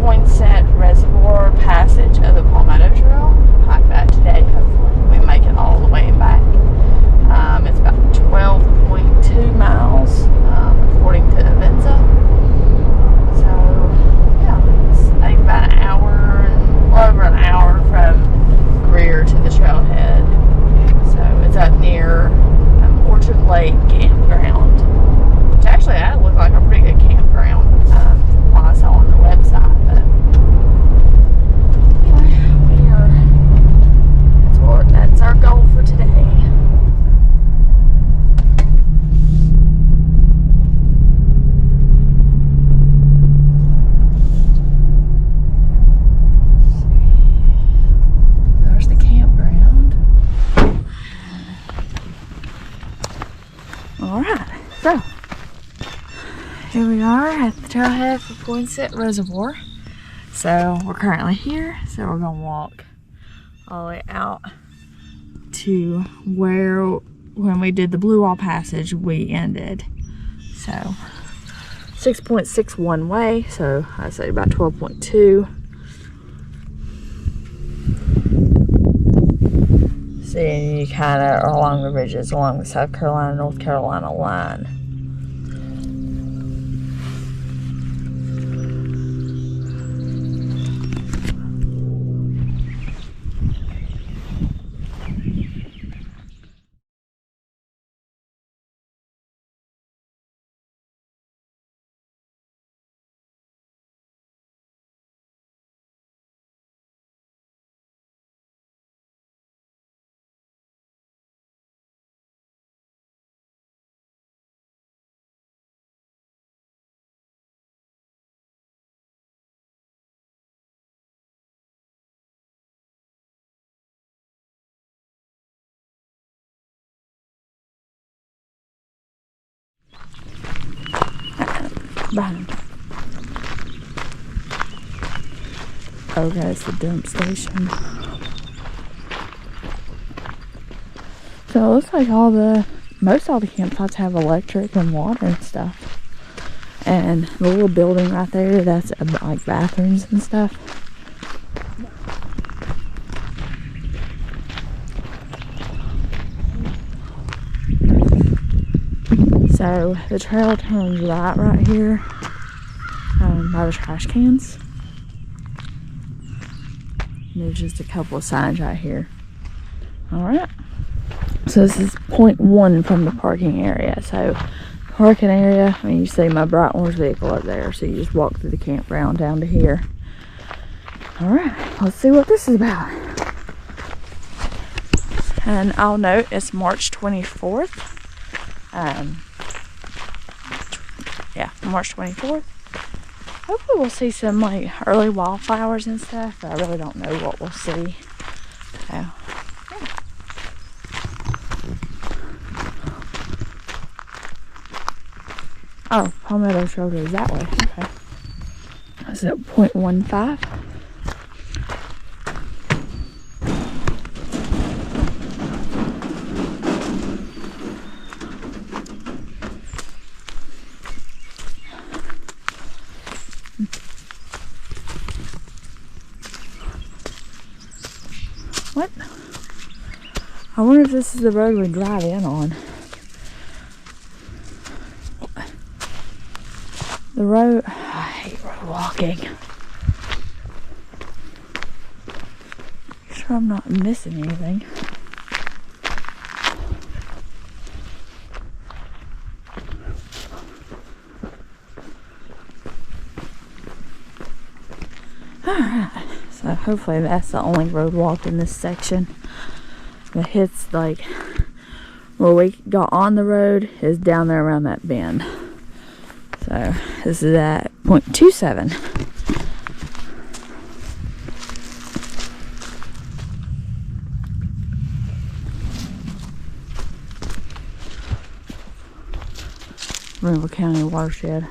Poinsett Reservoir Passage of the Palmetto Trail. Hike that today, hopefully. We make it all the way back. It's about 12.2 miles, according to Avenza. So, yeah, it's like about an hour, or over an hour from Greer to the trailhead. So, it's up near Orchard Lake Campground. Which actually, that looked like a pretty good campground from what I saw on the website. But anyway, that's our goal for today. There's the campground. Alright, so here we are at the trailhead for Poinsett Reservoir. So we're currently here, so we're gonna walk all the way out to where, when we did the Blue Wall Passage, we ended. So 6.6 one way, so I say about 12.2. See, you kind of are along the ridges along the South Carolina, North Carolina line. Behind. Okay, it's the dump station. So it looks like most all the campsites have electric and water and stuff. And the little building right there, that's like bathrooms and stuff. So the trail turns right here by the trash cans. And there's just a couple of signs right here. Alright. So this is point 1 from the parking area. So parking area, I mean, you see my bright orange vehicle up there. So you just walk through the campground down to here. Alright, let's see what this is about. And I'll note it's March 24th. Yeah, March 24th. Hopefully we'll see some like early wildflowers and stuff, but I really don't know what we'll see. So, yeah. Oh, Palmetto Trail goes that way. Okay. That's at 0.15. What? I wonder if this is the road we drive in on. The road, I hate road walking. Sure I'm not missing anything. Alright, so hopefully that's the only road walk in this section that hits like where we got on the road is down there around that bend. So this is at 0.27. Renville County watershed.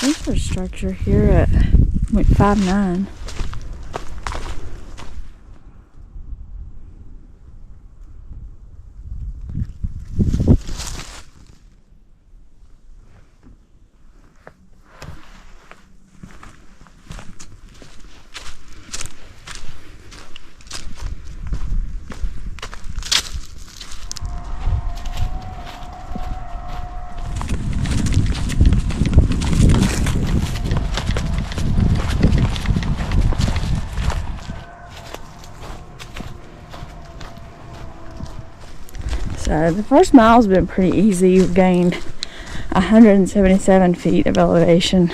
There's a structure here at 0.59. So the first mile's been pretty easy. We've gained 177 feet of elevation.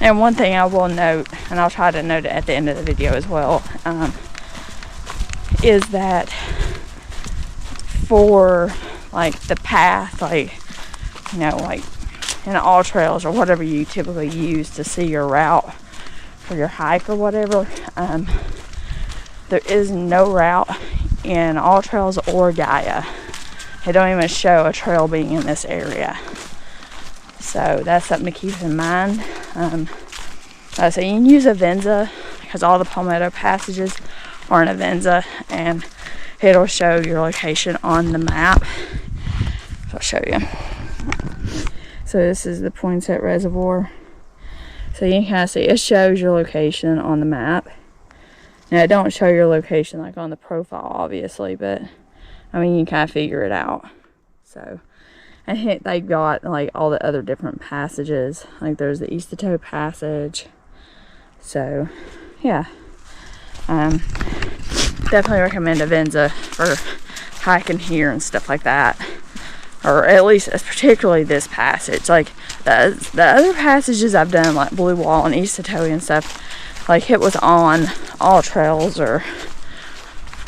And one thing I will note, and I'll try to note it at the end of the video as well, is that for like the path, like, you know, like in all trails or whatever you typically use to see your route for your hike or whatever, there is no route in all trails or Gaia. They don't even show a trail being in this area. So that's something to keep in mind. So you can use Avenza because all the Palmetto passages are in Avenza and it'll show your location on the map. So I'll show you. So this is the Poinsett Reservoir. So you can kind of see it shows your location on the map. Now it don't show your location like on the profile obviously, but I mean you can kind of figure it out. So and they've got like all the other different passages. Like there's the East Toe Passage. So yeah, definitely recommend Avenza for hiking here and stuff like that, or at least particularly this passage. Like the other passages I've done, like Blue Wall and East Toe and stuff, like it was on all trails. Or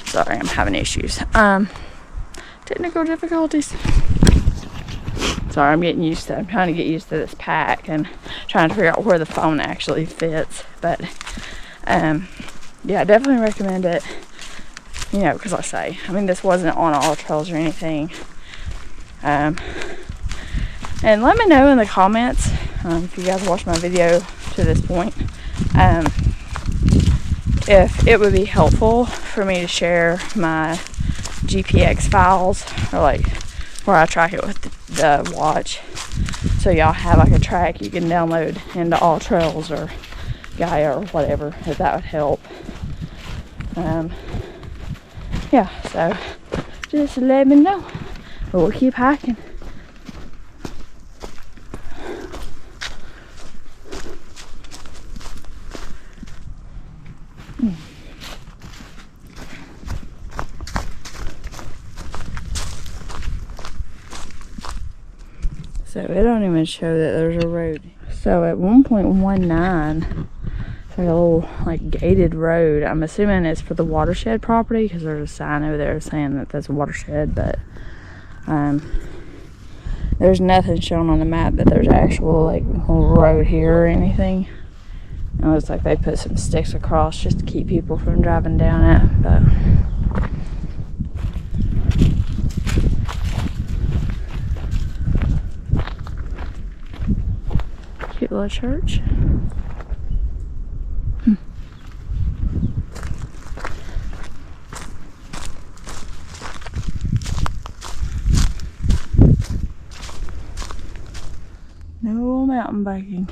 sorry, I'm having issues. Technical difficulties. Sorry, I'm trying to get used to this pack and trying to figure out where the phone actually fits. But yeah, definitely recommend it. You know, because like I say, I mean, this wasn't on all trails or anything. And let me know in the comments if you guys watched my video to this point, if it would be helpful for me to share my GPX files, or like where I track it with the watch, so y'all have like a track you can download into all trails or Gaia or whatever, if that would help. Yeah, so just let me know. But we'll keep hiking. So it don't even show that there's a road. So at 1.19, it's like a little like gated road. I'm assuming it's for the watershed property because there's a sign over there saying that that's a watershed, but there's nothing shown on the map that there's actual like little road here or anything. It looks like they put some sticks across just to keep people from driving down it, but cute little church. No mountain biking.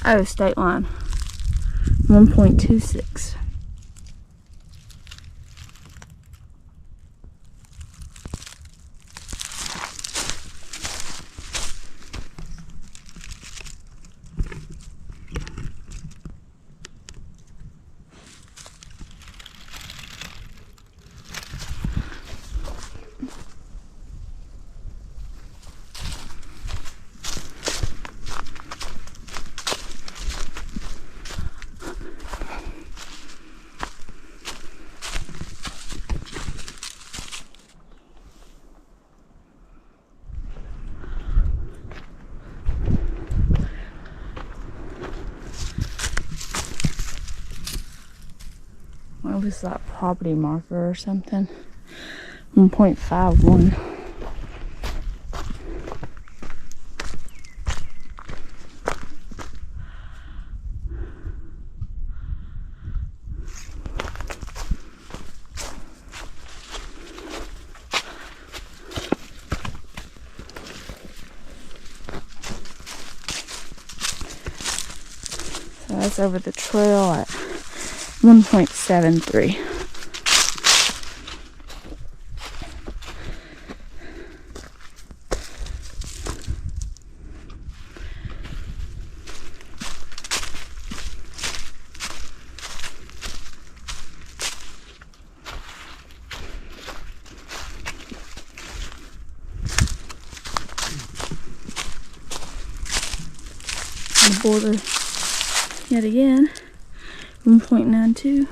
Oh, state line. 1.26. Well, this is like property marker or something. 1.51. So that's over the trail at 1.73. The border yet again, 1.92.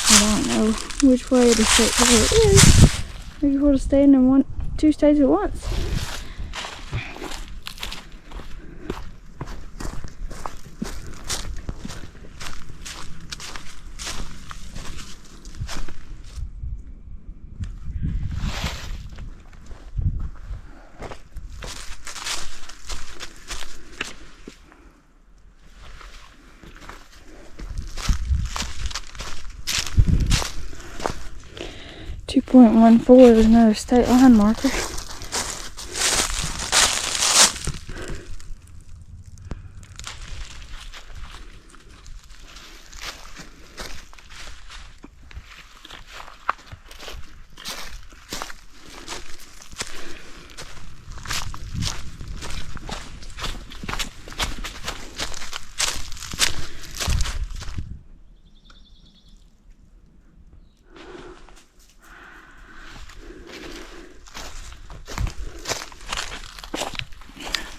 I don't know which way to stay where it is. Maybe we'll stay in two states at once. .14 is another state line marker.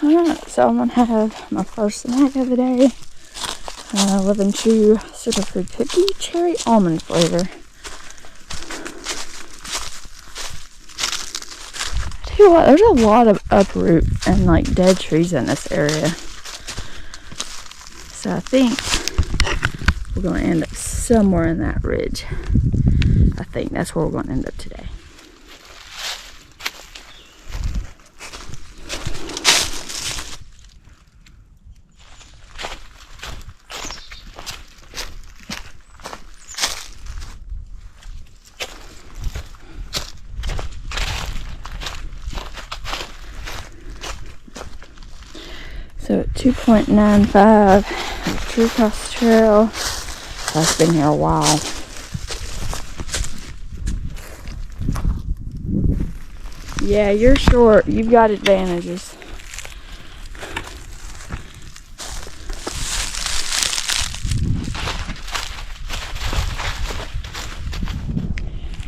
Alright, so I'm gonna have my first snack of the day. 11 chew superfood cookie, cherry almond flavor. I tell you what, there's a lot of uproot and like dead trees in this area. So I think we're gonna end up somewhere in that ridge. I think that's where we're gonna end up today. So at 2.95, true across the trail. I've been here a while. Yeah, you're short. You've got advantages.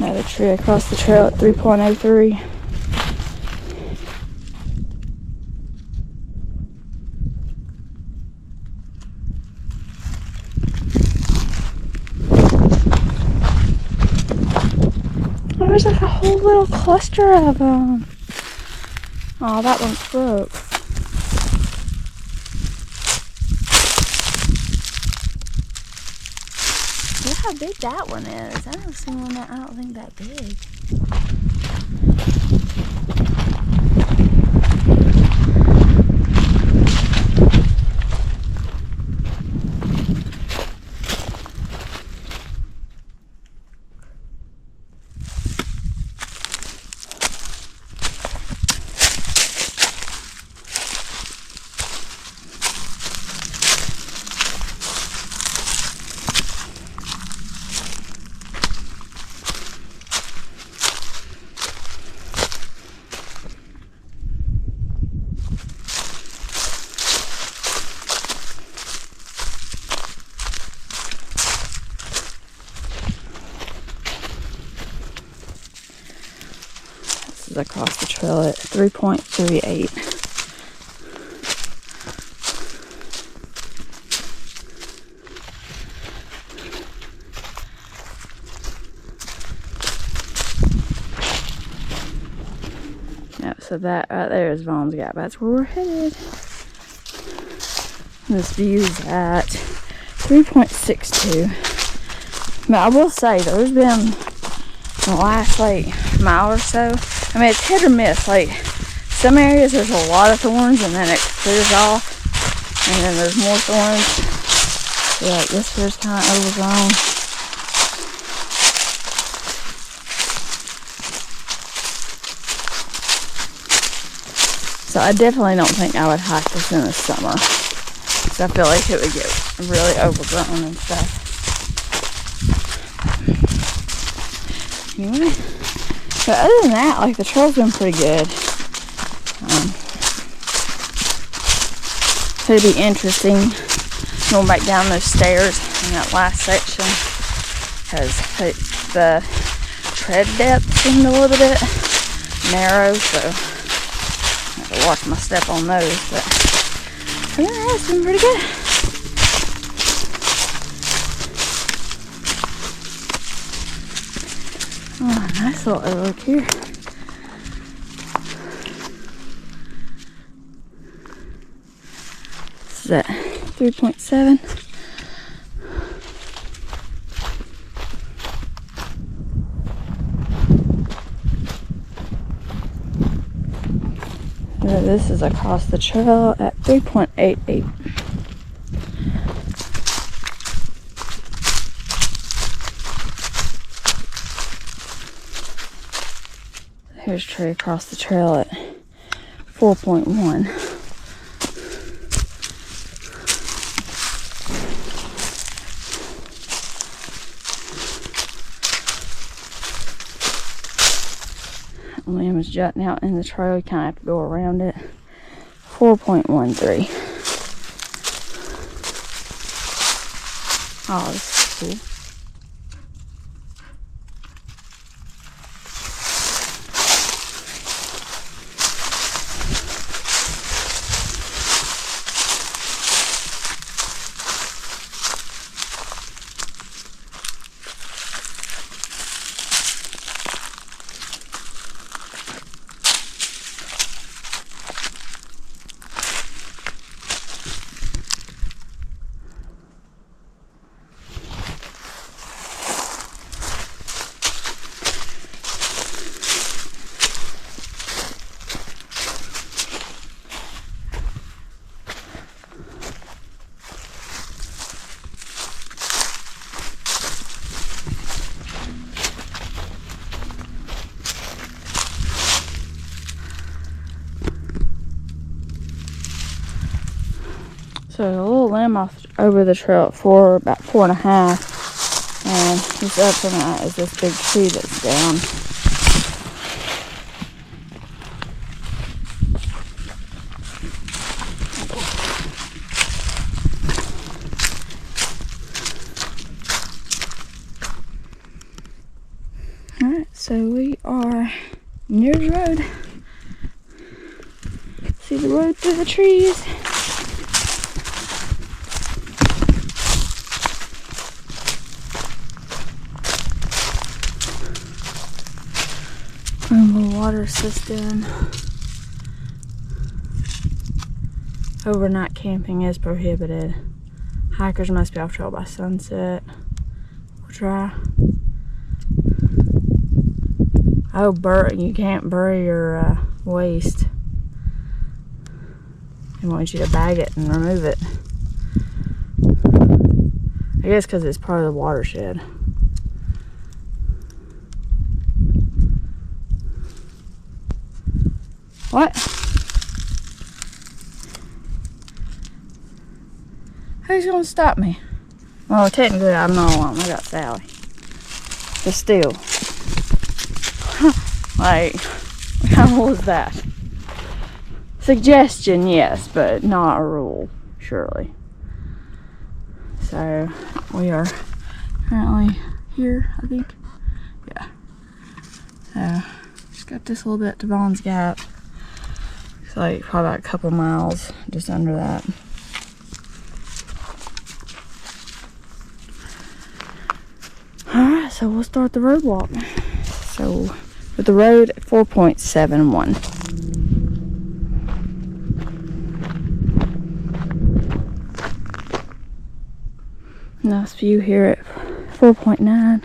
Another tree across the trail at 3.03. There's like a whole little cluster of them. Oh, that one's broke. Look how big that one is. I don't see one that I don't think that big. Across the trail at 3.38. Yeah, so that right there is Vaughn's Gap. That's where we're headed. This view is at 3.62. But I will say, there's been the last like mile or so, I mean, it's hit or miss. Like, some areas there's a lot of thorns and then it clears off, and then there's more thorns. So, like, this here's kind of overgrown. So I definitely don't think I would hike this in the summer, because I feel like it would get really overgrown and stuff. Anyway, but other than that, like, the trail's been pretty good. So it'd be interesting going back down those stairs in that last section, because the tread depth seemed a little bit narrow, so I have to watch my step on those. But other than that, it's been pretty good. Oh, nice little overlook here. This is at 3.7. This is across the trail at 3.88. Here's a tree across the trail at 4.1. Limb is jutting out in the trail. You kind of have to go around it. 4.13. Oh, this is cool. So a little limb off over the trail at about 4.5, and just up from that is this big tree that's down. Alright, so we are near the road. See the road through the trees. Water system. Overnight camping is prohibited. Hikers must be off trail by sunset or dry. Oh, you can't bury your waste. They want you to bag it and remove it. I guess because it's part of the watershed. What? Who's gonna stop me? Well, technically I'm not alone. I got Sally. But still. Like, what kind of rule is that? Suggestion, yes, but not a rule, surely. So, we are currently here, I think. Yeah. So, just got this little bit to Vaughn's Gap. It's like probably about a couple miles, just under that. Alright, so we'll start the road walk. So, with the road at 4.71. Nice view here at 4.9.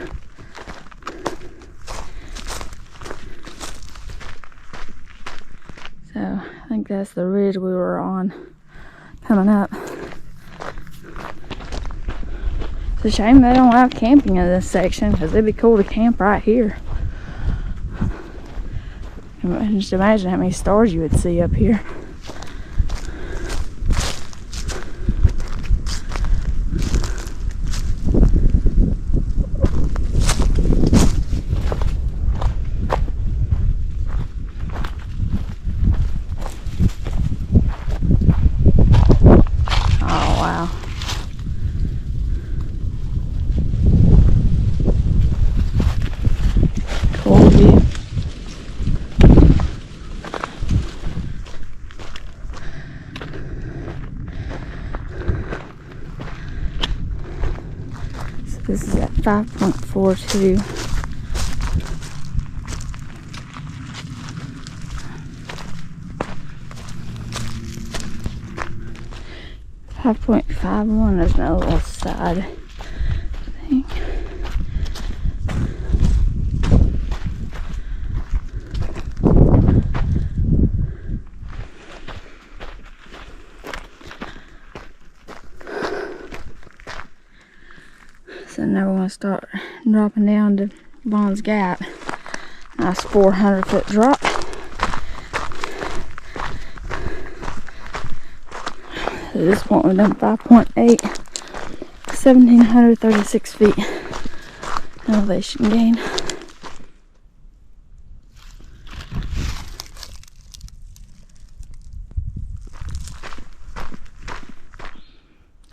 So I think that's the ridge we were on coming up. It's a shame they don't have camping in this section, because it'd be cool to camp right here. Just imagine how many stars you would see up here. This is at 5.42. .51 is no little side thing. So now we're going to start dropping down to Vaughn's Gap. Nice 400-foot drop. At this point we've done 5.8, 1,736 feet elevation gain.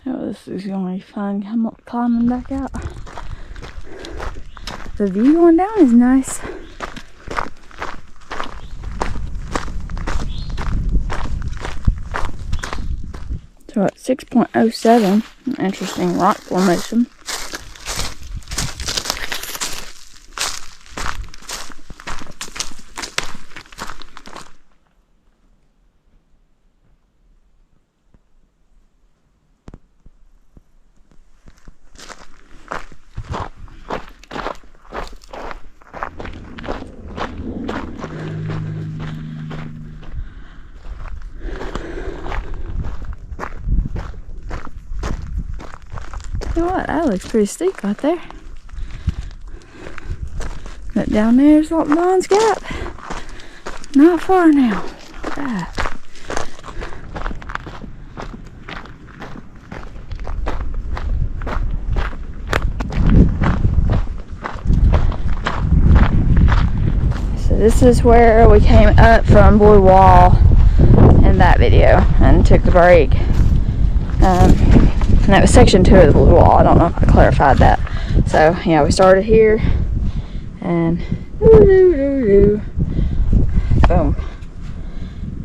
Oh, this is going to be fun climbing back out. The view going down is nice. So at 6.07, interesting rock formation. You know what? That looks pretty steep right there. But down there's like Vaughn's Gap. Not far now. Right. So this is where we came up from Blue Wall in that video and took the break. And that was section 2 of the Blue Wall. I don't know if I clarified that. So yeah, we started here and boom.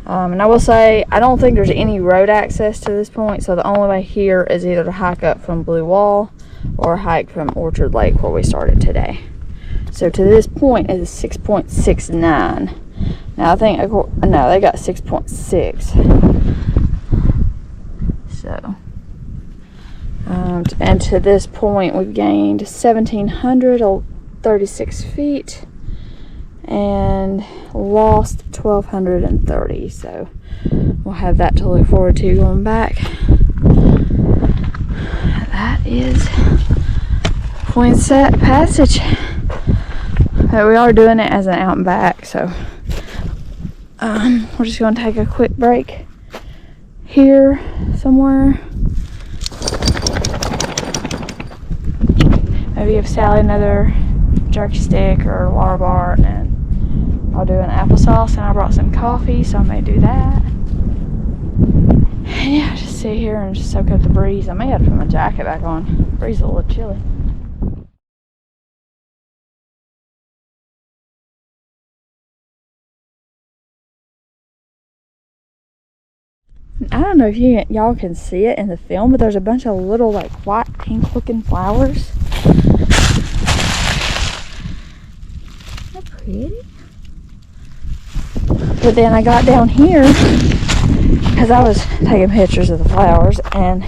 And I will say, I don't think there's any road access to this point, so the only way here is either to hike up from Blue Wall or hike from Orchard Lake where we started today. So to this point is 6.69. Now I think, no, they got 6.6. So and to this point we've gained 1,736 feet and lost 1,230, so we'll have that to look forward to going back. That is Poinsett Passage, but we are doing it as an out and back, so we're just going to take a quick break here somewhere. Maybe give Sally another jerky stick or a water bar, and then I'll do an applesauce, and I brought some coffee, so I may do that. And yeah, just sit here and just soak up the breeze. I may have to put my jacket back on. The breeze is a little chilly. I don't know if y'all can see it in the film, but there's a bunch of little like white pink looking flowers. Isn't that pretty? But then I got down here because I was taking pictures of the flowers, and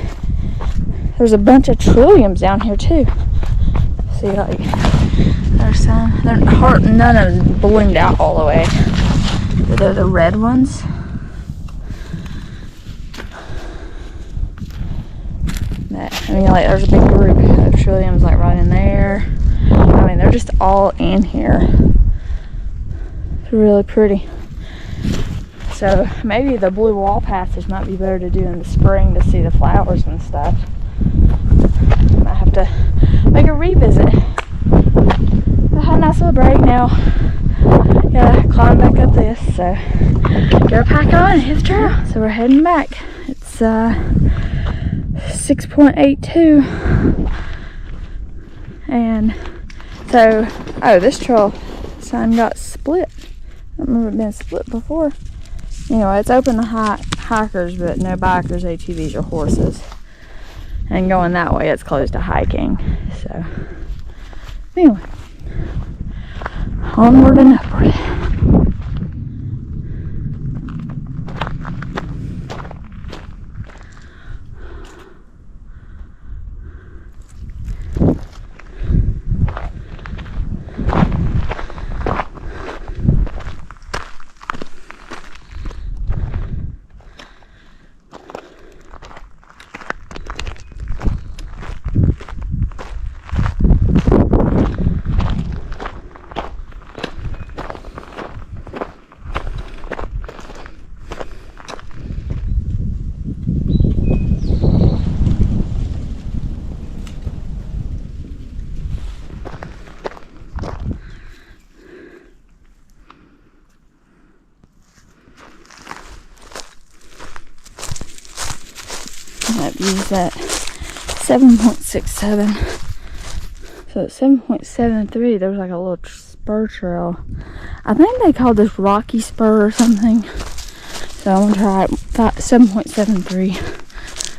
there's a bunch of trilliums down here too. See, like, there's some, none of them bloomed out all the way. But they're the red ones. I mean, like, there's a big group of trilliums, like, right in there. I mean, they're just all in here. It's really pretty. So, maybe the blue wall passage might be better to do in the spring to see the flowers and stuff. Might have to make a revisit. But had a nice little break now. Gotta climb back up this, so gotta pack on and hit the trail. So we're heading back. It's 6.82, and so this trail sign got split. I don't remember it being split before. Anyway, it's open to hikers, but no bikers, ATVs, or horses. And going that way, it's closed to hiking. So anyway, onward and upward. I've used that 7.67. So at 7.73, there was like a little spur trail. I think they called this Rocky Spur or something. So I'm gonna try 7.73.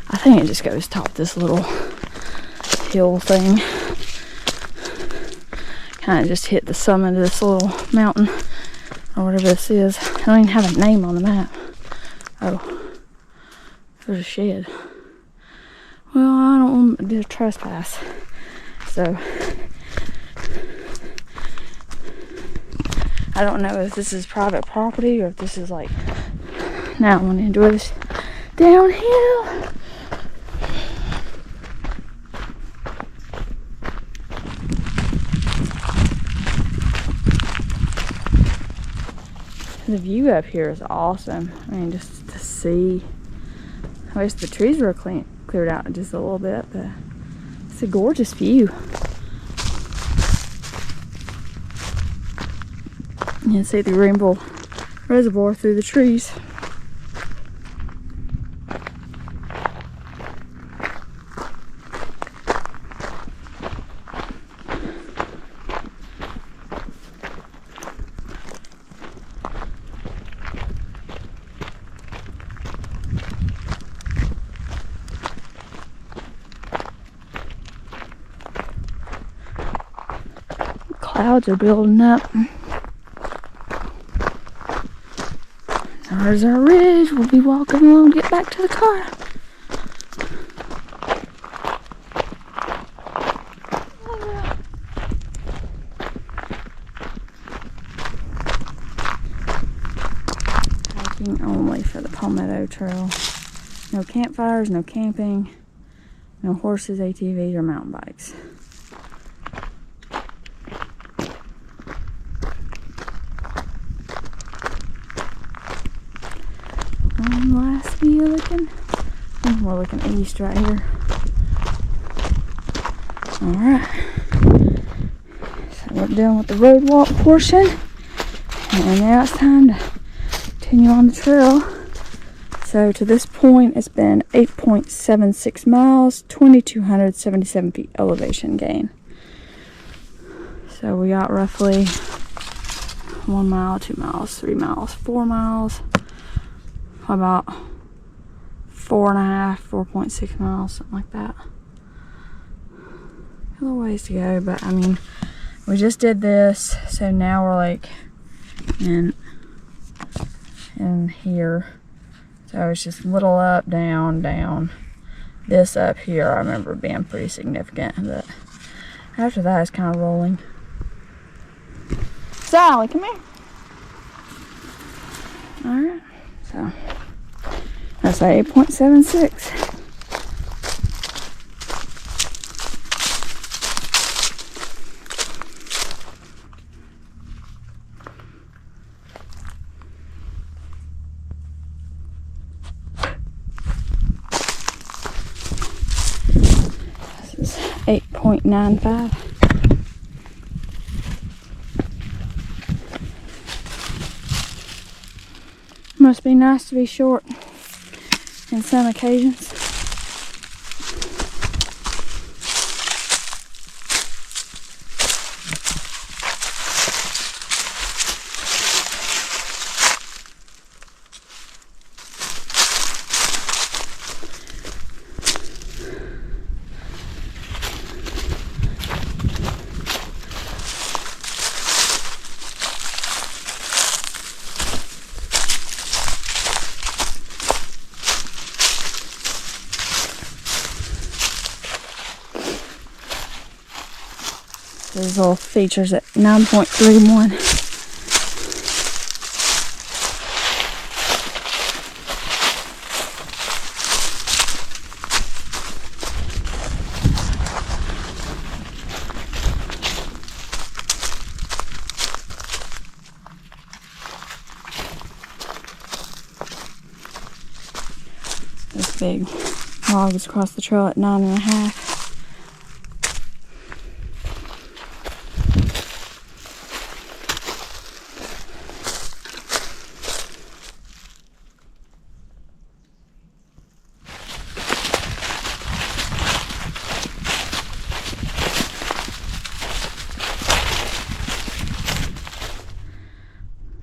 I think it just goes top this little hill thing. Kind of just hit the summit of this little mountain or whatever this is. I don't even have a name on the map. Oh, there's a shed. Well, I don't want to do a trespass, so I don't know if this is private property or if this is like, now I want to enjoy this downhill. The view up here is awesome. I mean, just to see. I wish the trees were cleared out just a little bit, but it's a gorgeous view. You can see the Rainbow Reservoir through the trees. Clouds are building up. There's our ridge. We'll be walking along to get back to the car. Hiking only for the Palmetto Trail. No campfires, no camping, no horses, ATVs, or mountain bikes. Last view looking. We're looking east right here. Alright. So we're done with the road walk portion. And now it's time to continue on the trail. So to this point, it's been 8.76 miles, 2,277 feet elevation gain. So we got roughly 1 mile, 2 miles, 3 miles, 4 miles. About 4.5, 4.6 miles, something like that. A little ways to go, but I mean, we just did this, so now we're like in here. So it's just little up, down, down, This up here I remember being pretty significant, but after that it's kind of rolling. Sally, come here. Alright, so that's 8.76. This is 8.95. Must be nice to be short in some occasions. These little features at 9.31. This big log is across the trail at 9.5.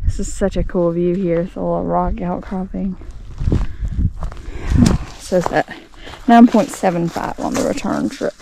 This is such a cool view here. It's a little rock outcropping. It says that 9.75 on the return trip.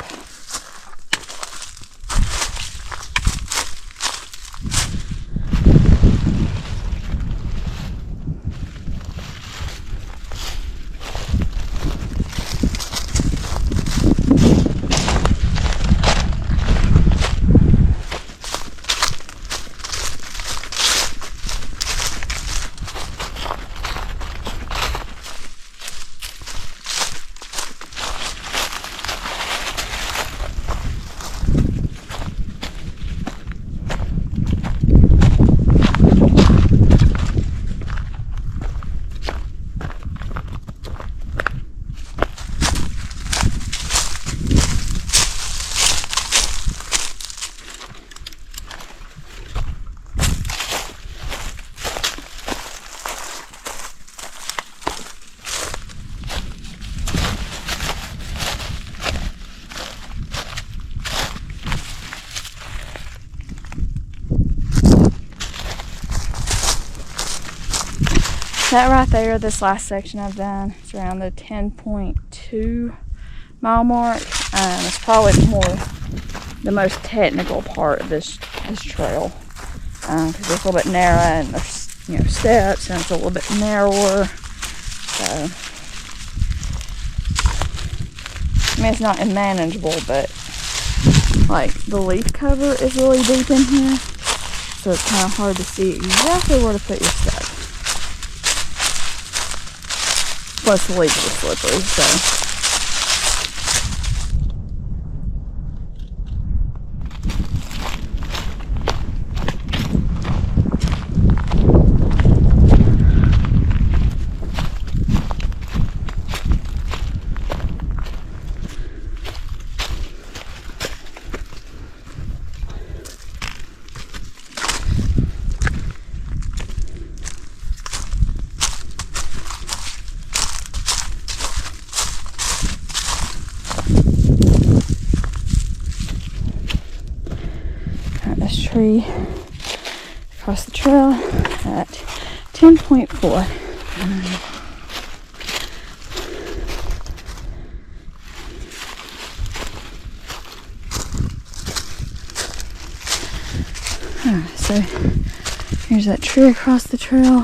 That right there, this last section I've done, it's around the 10.2 mile mark. It's probably the most technical part of this trail, because it's a little bit narrow and there's steps and it's a little bit narrower. So I mean, it's not unmanageable, but like the leaf cover is really deep in here, so it's kind of hard to see exactly where to put your step. Plus the leaves are slippery, so. This tree across the trail at 10.4. So here's that tree across the trail,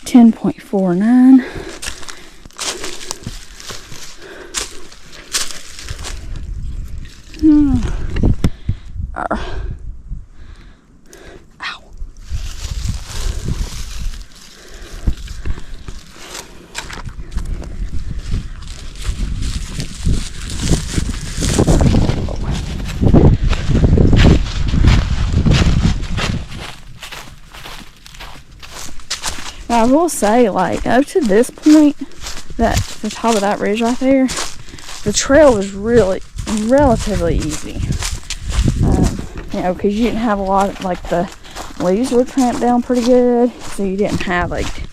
10.49. I will say, like, up to this point, that the top of that ridge right there, the trail was really relatively easy. You know, because you didn't have a lot of, like, the leaves were clamped down pretty good, so you didn't have, like,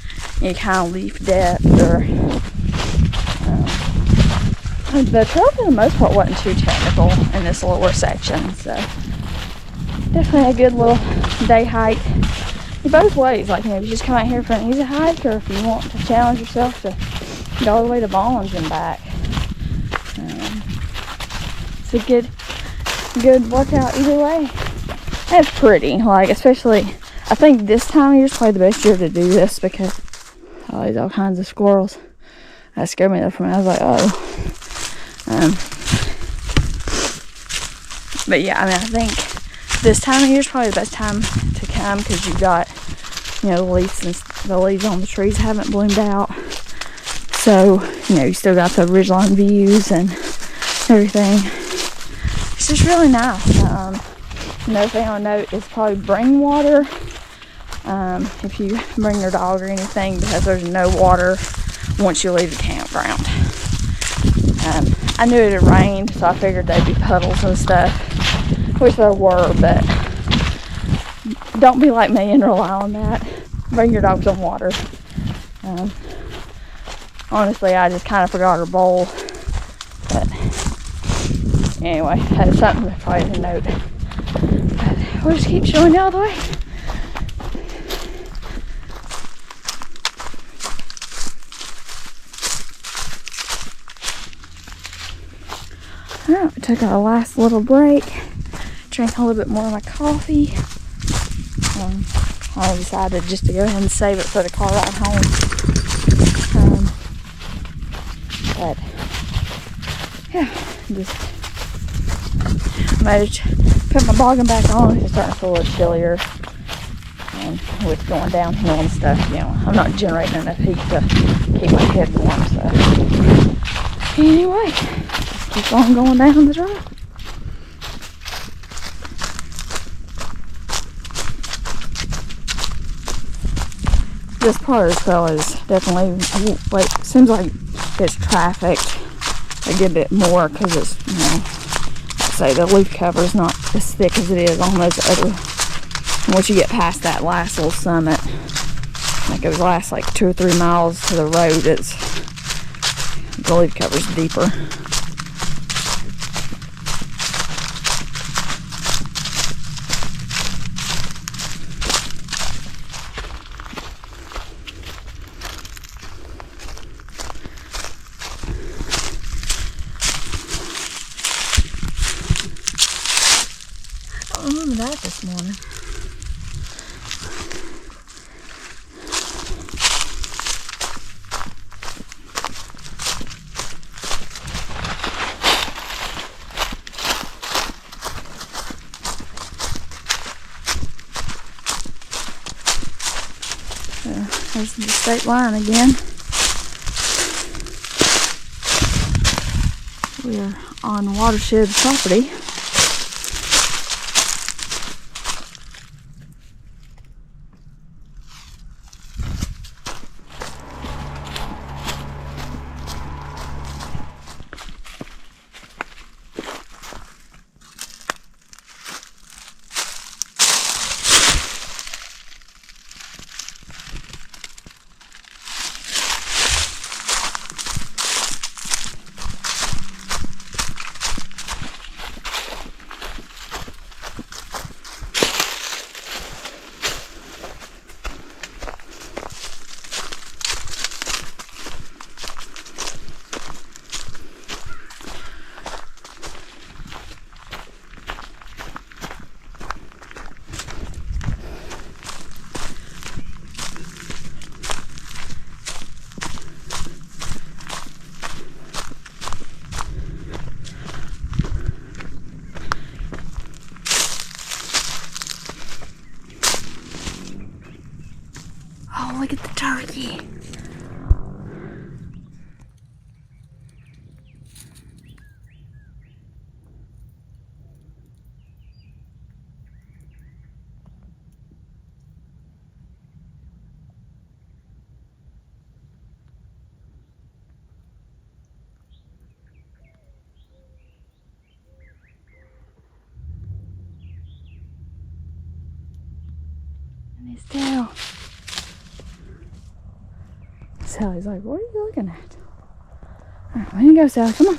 any kind of leaf depth, or the trail for the most part wasn't too technical in this lower section, so definitely a good little day hike. Both ways, like, you know, if you just come out here for an easy hike, or if you want to challenge yourself to go all the way to Vaughn's and back. It's a good workout either way. And it's pretty, like, especially, I think this time of year is probably the best year to do this, because there's all kinds of squirrels. That scared me though for me. I was like, oh. But yeah, I mean, I think this time of year is probably the best time to come, because you've got, you know, the leaves on the trees haven't bloomed out, so, you know, you still got the ridgeline views and everything. It's just really nice. Another thing I'll note is probably bring water if you bring your dog or anything, because there's no water once you leave the campground. I knew it had rained, so I figured there'd be puddles and stuff, which there were, but don't be like me and rely on that. Bring your dog some water. Honestly, I just kind of forgot her bowl, but anyway, that's something probably to note. But we'll just keep showing you all the way. Alright, we took our last little break, drank a little bit more of my coffee. I decided just to go ahead and save it for the car ride home. But yeah, just managed to put my boggin back on. It's starting to feel a little chillier, and with going downhill and stuff, you know, I'm not generating enough heat to keep my head warm. So anyway, just keep on going down the trail. This part of the trail is definitely, like, seems like it's trafficked a good bit more, because it's, you know, like I say, the leaf cover is not as thick as it is on those other. Once you get past that last little summit, like it was last like 2 or 3 miles to the road, it's, the leaf cover's deeper. I don't remember that this morning. There's the state line again. We're on watershed property. Oh, look at the turkey. tail. Sally's like, what are you looking at? Alright, there you go, Sally. Come on.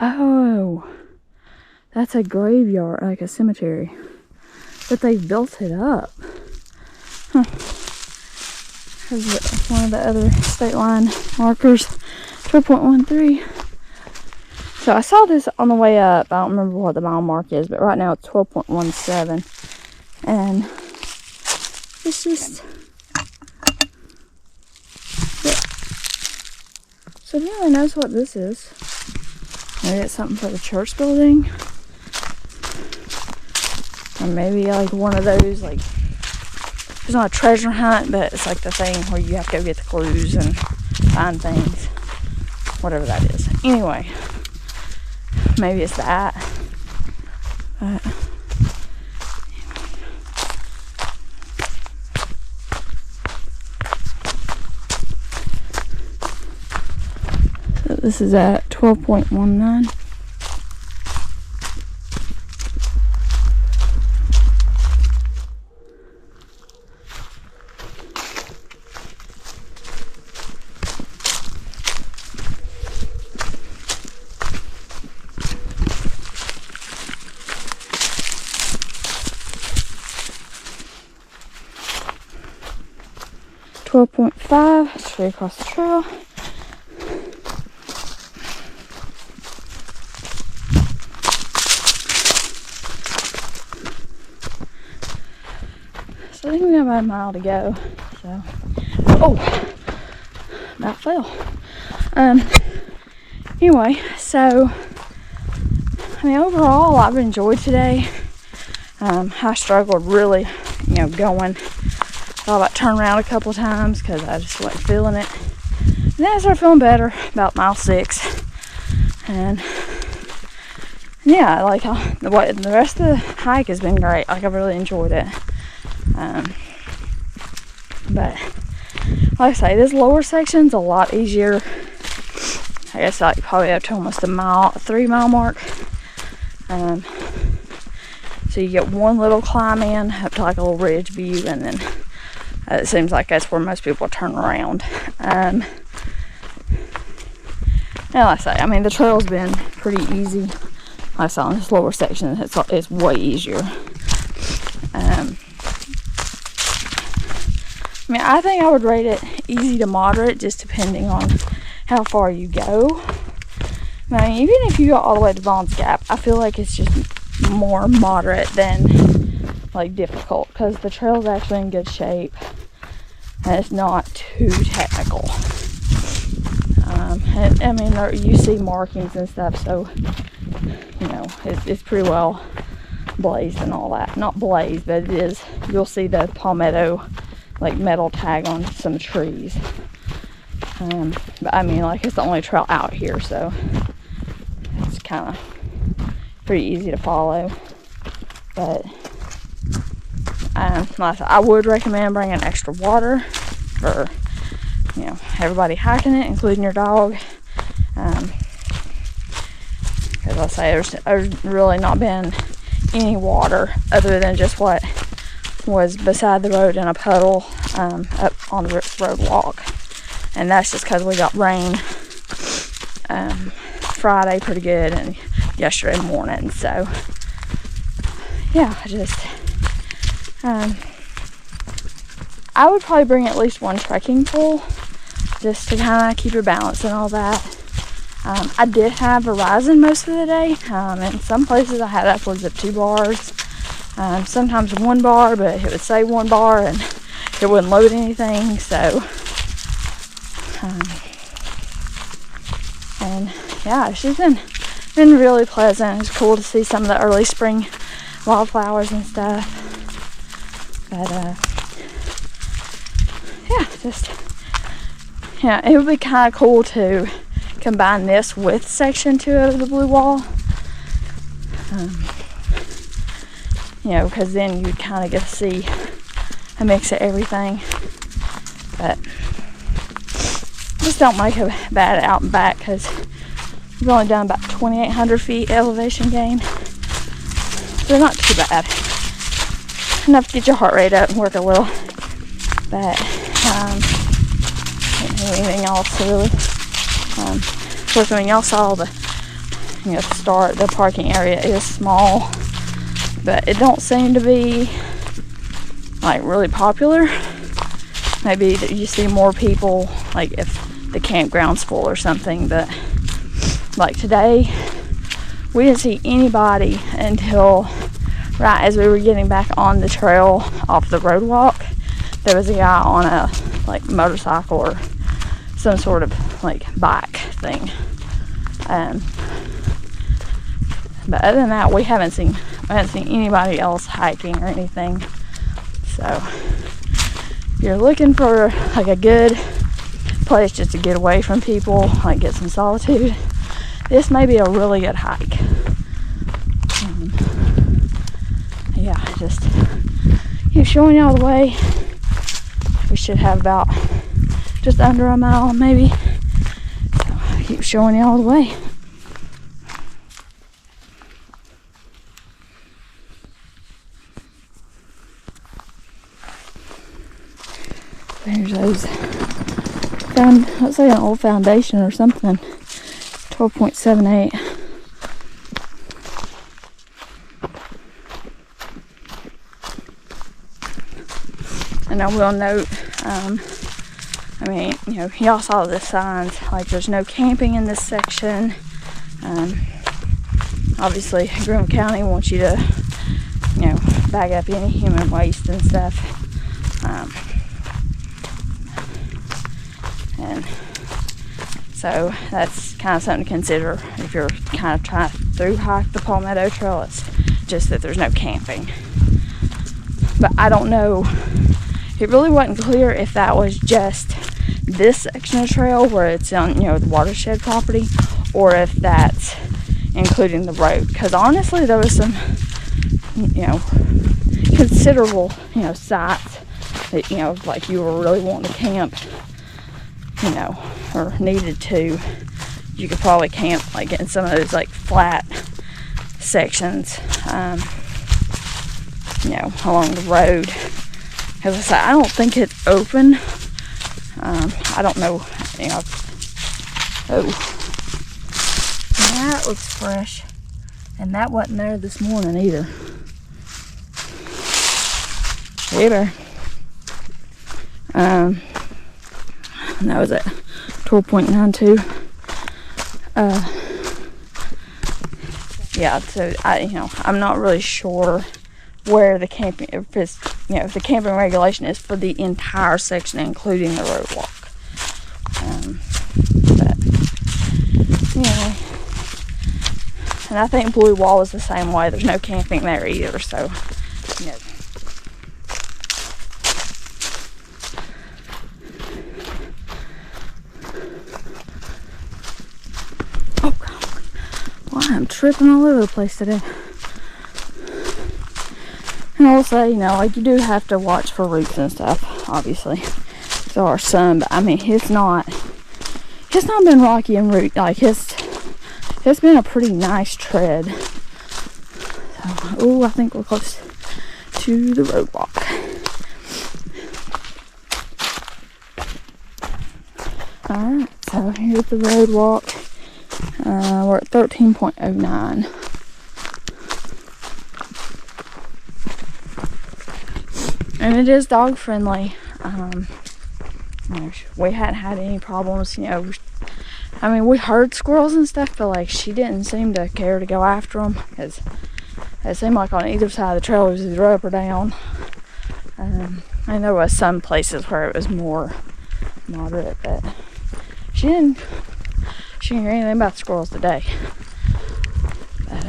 Oh, that's a graveyard, like a cemetery. But they built it up. Huh. Here's one of the other state line markers, 12.13. So I saw this on the way up. I don't remember what the mile mark is, but right now it's 12.17. And it's just... So who really knows what this is? Maybe it's something for the church building. Or maybe like one of those, like, it's not a treasure hunt, but it's like the thing where you have to go get the clues and find things. Whatever that is. Anyway, maybe it's that. But so this is at 12.19. Straight across the trail. So I think we got about a mile to go. So, oh, that fell. Anyway, so I mean, overall, I've enjoyed today. I struggled really, going. Thought about turning around a couple times because I just wasn't feeling it. And then I started feeling better about mile 6. And yeah, like the rest of the hike has been great. Like, I've really enjoyed it. But like I say, this lower section's a lot easier. I guess like probably up to almost a 3 mile mark. So you get one little climb in up to like a little ridge view, and then it seems like that's where most people turn around. And like I say, I mean, the trail's been pretty easy. Like I saw in this lower section, it's way easier. I mean, I think I would rate it easy to moderate, just depending on how far you go. I mean, even if you go all the way to Vaughn's Gap, I feel like it's just more moderate than like difficult, because the trail's actually in good shape and it's not too technical. And, I mean, you see markings and stuff, so it's pretty well blazed and all that. Not blazed, but it is. You'll see the palmetto like metal tag on some trees. But I mean, like, it's the only trail out here, so it's kind of pretty easy to follow. But like I said, I would recommend bringing extra water for everybody hiking it, including your dog. Because I say there's really not been any water other than just what was beside the road in a puddle up on the road walk, and that's just because we got rain Friday pretty good and yesterday morning. So yeah, I would probably bring at least one trekking pole just to kind of keep your balance and all that. I did have Verizon most of the day. In some places I had upwards of 2 bars. Sometimes 1 bar, but it would say 1 bar and it wouldn't load anything. So, and yeah, it's just been really pleasant. It's cool to see some of the early spring wildflowers and stuff. But it would be kind of cool to combine this with section 2 of the blue wall. Because then you kind of get to see a mix of everything. But just don't make a bad out and back, because we've only done about 2,800 feet elevation gain. So not too bad. Enough to get your heart rate up and work a little. But anything else really. Of course, when y'all saw the start, the parking area is small, but it don't seem to be like really popular. Maybe you see more people like if the campground's full or something, but like today we didn't see anybody until right as we were getting back on the trail off the road walk. There was a guy on a like motorcycle or some sort of like bike thing. But other than that, we haven't seen anybody else hiking or anything. So if you're looking for like a good place just to get away from people, like get some solitude, this may be a really good hike. Yeah, just keep showing y'all the way. We should have about just under a mile maybe. So keep showing y'all the way. There's those, looks like an old foundation or something. 12.78. And I will note, I mean, y'all saw the signs, like there's no camping in this section. Obviously, Greenville County wants you to, bag up any human waste and stuff. And so that's kind of something to consider if you're kind of trying to through hike the Palmetto Trail. It's just that there's no camping. But I don't know, it really wasn't clear if that was just this section of trail where it's on the watershed property, or if that's including the road, because honestly there was some considerable sites that like you were really wanting to camp, or needed to. You could probably camp like in some of those like flat sections along the road. As I said, I don't think it's open. I don't know, oh, that looks fresh, and that wasn't there this morning either. Either. And that was at 12.92. Yeah, so I'm not really sure where the camping, if the camping regulation is for the entire section, including the road walk. But anyway, and I think Blue Wall is the same way. There's no camping there either, so Oh God! Well, I'm tripping all over the place today. And also, like you do have to watch for roots and stuff, obviously. So our son, but I mean, it's not been rocky and root. Like it's been a pretty nice tread. So, I think we're close to the road walk. All right, so here's the road walk. We're at 13.09. And it is dog friendly. We hadn't had any problems, I mean, we heard squirrels and stuff, but like she didn't seem to care to go after them, because it seemed like on either side of the trail it was either up or down. And there was some places where it was more moderate, but she didn't hear anything about the squirrels today. But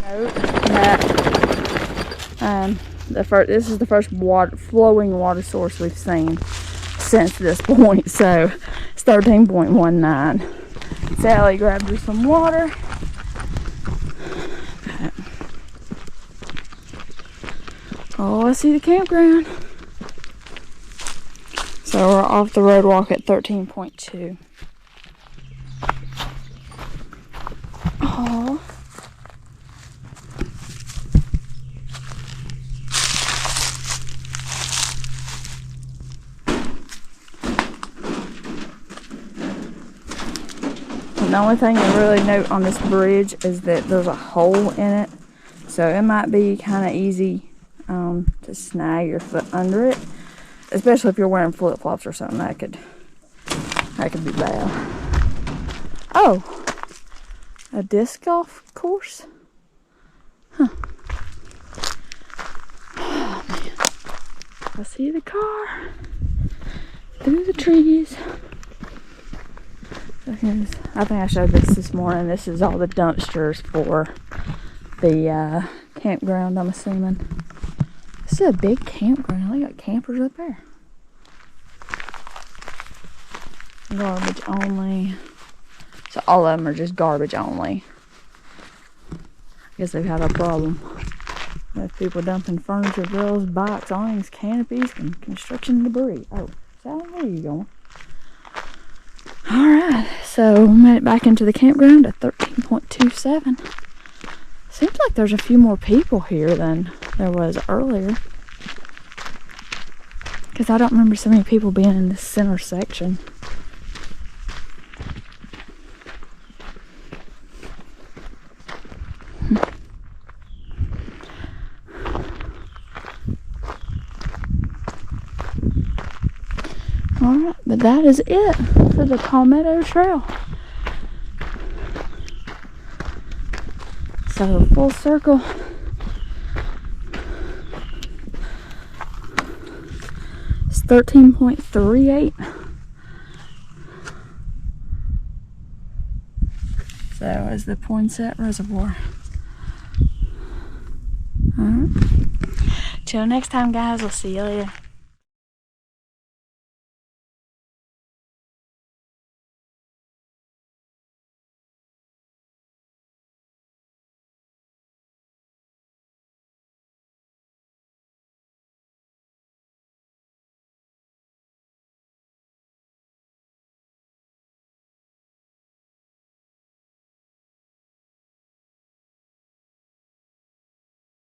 note that this is the first flowing water source we've seen since this point, so it's 13.19. Sally grabbed her some water. Oh, I see the campground. So we're off the road walk at 13.2. Oh. The only thing to really note on this bridge is that there's a hole in it, so it might be kind of easy to snag your foot under it, especially if you're wearing flip-flops or something. That could be bad. Oh, a disc golf course? Huh. Oh man, I see the car through the trees. I think I showed this morning. This is all the dumpsters for the campground, I'm assuming. This is a big campground. They got campers up there. Garbage only. So all of them are just garbage only. I guess they've had a problem with people dumping furniture, grills, bikes, awnings, canopies, and construction debris. Oh, Sally, where are you going? Alright, so we made it back into the campground at 13.27. Seems like there's a few more people here than there was earlier. Because I don't remember so many people being in this center section. Alright, but that is it for the Palmetto Trail. So full circle. It's 13.38. So is the Poinsett Reservoir. Alright. Till next time, guys. We'll see you later.